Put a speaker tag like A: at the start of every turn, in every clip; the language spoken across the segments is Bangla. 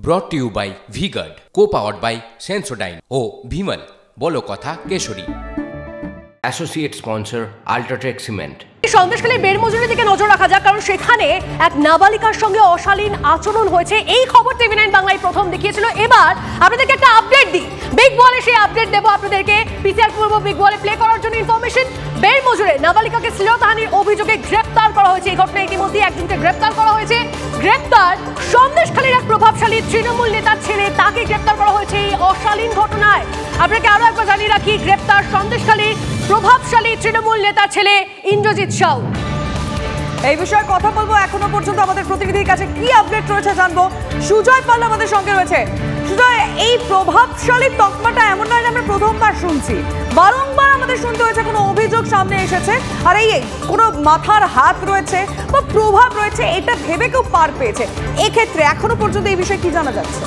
A: brought to you by V-Guard, co-powered by Sensodyne O Bhimal বলো কথা Keshari. Associate sponsor UltraTech cement.
B: Sandeshkhali বেড়মজুরির দিকে নজর রাখা যাক, কারণ সেখানে এক নাবালিকার সঙ্গে অশালীন আচরণ হয়েছে। এই খবর TV9 বাংলায় প্রথম দেখিয়েছিল। এবার আপনাদেরকে একটা আপডেট দিই, বিগ বলে সেই আপডেট দেবো আপনাদেরকে। পিসিআর পূর্ব বিগ বলে প্লে করার জন্য ইনফরমেশন। বেড়মজুরে নাবালিকাকে শ্লীলতাহানির অভিযোগে গ্রেফতার করা হয়েছে। এই ঘটনায় ইতিমধ্যে একজনকে গ্রেফতার করা হয়েছে। গ্রেফতার সন্দেশখালীর এক প্রভাবশালী তৃণমূল নেতার ছেলে, তাকে গ্রেফতার করা হয়েছে এই অশালীন ঘটনায়। আপনাকে আরো একবার জানিয়ে রাখি, গ্রেফতার সন্দেশখালীর প্রভাবশালী তৃণমূল নেতার ছেলে ইন্দ্রজিৎ সাউ।
C: এই বিষয়ে কথা বলবো। এখনো পর্যন্ত আমাদের প্রতিনিধির কাছে কি আপডেট রয়েছে জানবো। সুজয় পাল আমাদের সঙ্গে রয়েছে। সুজয়, এই প্রভাবশালী তকমাটা এমন নয় যে আমরা প্রথমবার শুনছি, বারংবার আমাদের শুনতে হয়েছে কোনো অভিযোগ সামনে এসেছে, আর এই কোনো মাথার হাত রয়েছে বা প্রভাব রয়েছে এটা ভেবে কেউ পার পেয়েছে। এক্ষেত্রে এখনো পর্যন্ত এই বিষয়ে কি জানা যাচ্ছে?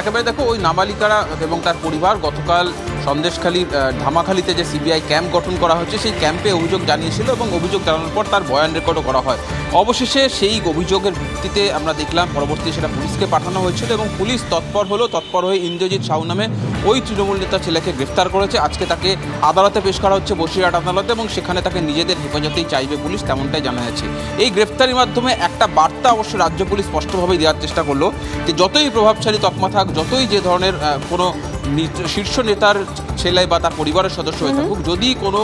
D: একেবারে দেখো, ওই নাবালিকারা এবং তার পরিবার গতকাল সন্দেশখালীর ধামাখালীতে যে সিবিআই ক্যাম্প গঠন করা হয়েছে সেই ক্যাম্পে অভিযোগ জানিয়েছিল এবং অভিযোগ জানানোর পর তার বয়ান রেকর্ডও করা হয়। অবশেষে সেই অভিযোগের ভিত্তিতে আমরা দেখলাম পরবর্তী সেটা পুলিশকে পাঠানো হয়েছিল এবং পুলিশ তৎপর হয়ে ইন্দ্রজিৎ সাউ নামে ওই তৃণমূল নেতার ছেলেকে গ্রেফতার করেছে। আজকে তাকে আদালতে পেশ করা হচ্ছে, বসিরহাট আদালতে, এবং সেখানে তাকে নিজেদের হেফাজতেই চাইবে পুলিশ, তেমনটাই জানা যাচ্ছে। এই গ্রেফতারির মাধ্যমে একটা বার্তা অবশ্য রাজ্য পুলিশ স্পষ্টভাবেই দেওয়ার চেষ্টা করলো যে যতই প্রভাবশালী তকমা থাক, যতই যে ধরনের কোনো শীর্ষ নেতার ছেলে বা তার পরিবারের সদস্য হয়ে থাকুক, যদি কোনো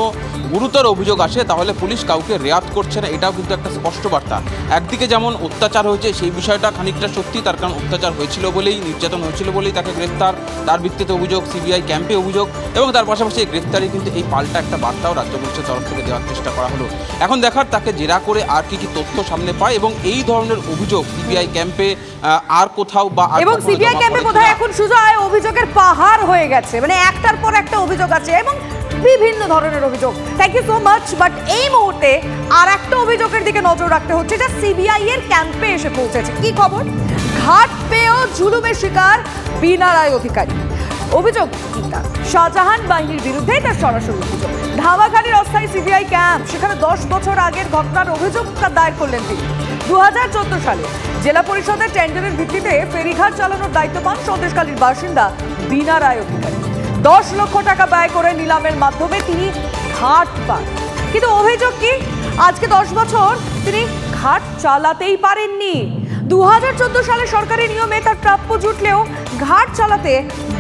D: গুরুতর অভিযোগ আসে তাহলে পুলিশ কাউকে রেয়াত করছে না। এটাও কিন্তু একটা স্পষ্ট বার্তা। একদিকে যেমন অত্যাচার হয়েছে সেই বিষয়টা খানিকটা সত্যি, তার কারণ অত্যাচার হয়েছিল বলেই, নির্যাতন হয়েছিল বলেই তাকে গ্রেফতার, তার ভিত্তিতে অভিযোগ, সিবিআই ক্যাম্পে অভিযোগ, এবং তার পাশাপাশি এই গ্রেফতারি কিন্তু এই পাল্টা একটা বার্তাও রাজ্য পুলিশের তরফ থেকে দেওয়ার চেষ্টা করা হলো। এখন দেখার তাকে জেরা করে আর কি তথ্য সামনে পায় এবং এই ধরনের অভিযোগ সিবিআই ক্যাম্পে আর কোথাও বা
C: এবং সিবিআই ক্যাম্পে বোধহয় এখন সুজয় অভিযোগের পাহাড় হয়ে গেছে, মানে একটার পর একটা অভিযোগ আছে এবং বিভিন্ন ধরনের অভিযোগ। Thank you so much. But এই মুহূর্তে আর একটা অভিযোগের দিকে নজর রাখতে হচ্ছে, যা সিবিআই এর ক্যাম্পে এসে পৌঁছেছে। কি খবর? ঘাট পেয়েও জুলুমের শিকার বীণা রায় অধিকারী। অভিযোগ কি? তার শাহজাহান বাহিনীর বিরুদ্ধে তার সরাসরি অভিযোগ। ধামাখালীর অস্থায়ী সিবিআই ক্যাম্প, সেখানে 10 বছর আগের ঘটনার অভিযোগটা দায়ের করলেন তিনি। 2014 সালে জেলা পরিষদের টেন্ডারের ভিত্তিতে ফেরিঘাট চালানোর দায়িত্ব পান সন্দেশখালীর বাসিন্দা বীণা রায় অধিকারী। 10 লক্ষ টাকা ব্যয় করে নিলামের মাধ্যমে তিনি ঘাট পান। কিন্তু অভিযোগ কি? আজকে 10 বছর তিনি ঘাট চালাতেই পারেননি। 2014 সালে সরকারি নিয়মে তার প্রাপ্য জুটলেও ঘাট চালাতে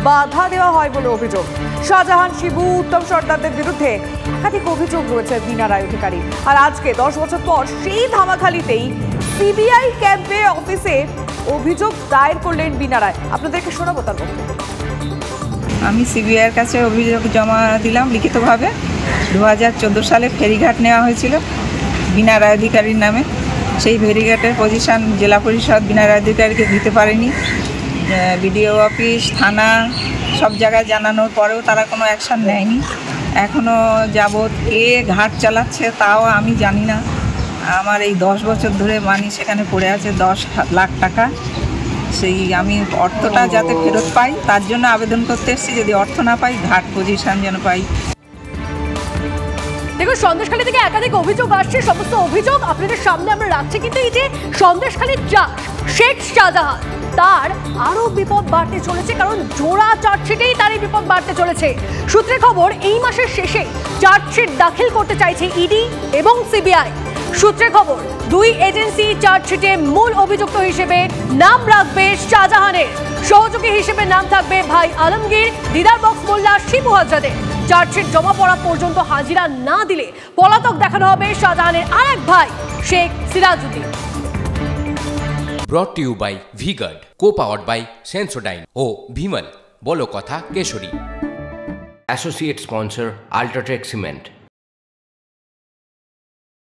C: বাধা দেওয়া হয় বলে অভিযোগ। শাহজাহান, শিবু, উত্তম সর্দারদের বিরুদ্ধে একাধিক অভিযোগ রয়েছে বীণা রায় অধিকারী। আর আজকে 10 বছর পর সেই ধামাখালীতেই সিবিআই ক্যাম্পে অফিসে অভিযোগ দায়ের করলেন বীণা রায়। আপনাদেরকে শোনাবো তার বক্তব্য।
E: আমি সিবিআইয়ের কাছে অভিযোগ জমা দিলাম লিখিতভাবে। 2014 সালে ফেরিঘাট নেওয়া হয়েছিল বীণা রায় অধিকারীর নামে। সেই ফেরিঘাটের পজিশন জেলা পরিষদ বীণা রায় অধিকারীকে দিতে পারেনি। বিডিও অফিস, থানা সব জায়গায় জানানোর পরেও তারা কোনো অ্যাকশান নেয়নি। এখনও যাবৎ কে ঘাট চালাচ্ছে তাও আমি জানি না। আমার এই 10 বছর ধরে মানি সেখানে পড়ে আছে 10 লাখ টাকা। সেই আমি অর্থটা যাতে ফেরত পাই তার জন্য আবেদন করতে এসেছি। যদি অর্থ না পাই, ঘাট পজিশন যেন পাই।
B: দেখুন, সন্দেশখালী থেকে একাধিক অভিযোগ আসছে, সমস্ত অভিযোগ আপনাদের সামনে আমরা রাখছি। কিন্তু এই যে সন্দেশখালীর শেখ শাহজাহান, তার আরো বিপদ বাড়তে চলেছে, কারণ জোড়া চার্জশিটেই তার এই বিপদ বাড়তে চলেছে। সূত্রে খবর, এই মাসের শেষে চার্জশিট দাখিল করতে চাইছে ইডি এবং সিবিআই। সূত্রে খবর, দুই এজেন্সি চার্জশিটে মূল অভিযুক্ত হিসেবে নাম রাখবে শাহজাহানের, সহযোগী হিসেবে নাম থাকবে ভাই আলমগীর, দিদার বক্স মোল্লা, শিবু হাজরাদের। চার্জশিট জমা পড়া পর্যন্ত হাজিরা না দিলে পলাতক দেখানো হবে শাহজাহানের আরেক ভাই Sheikh Sirajuddin.
A: brought to you by V-Guard, co-powered by Sensodyne O Bhimal বলো কথা Keshari. Associate sponsor UltraTech cement.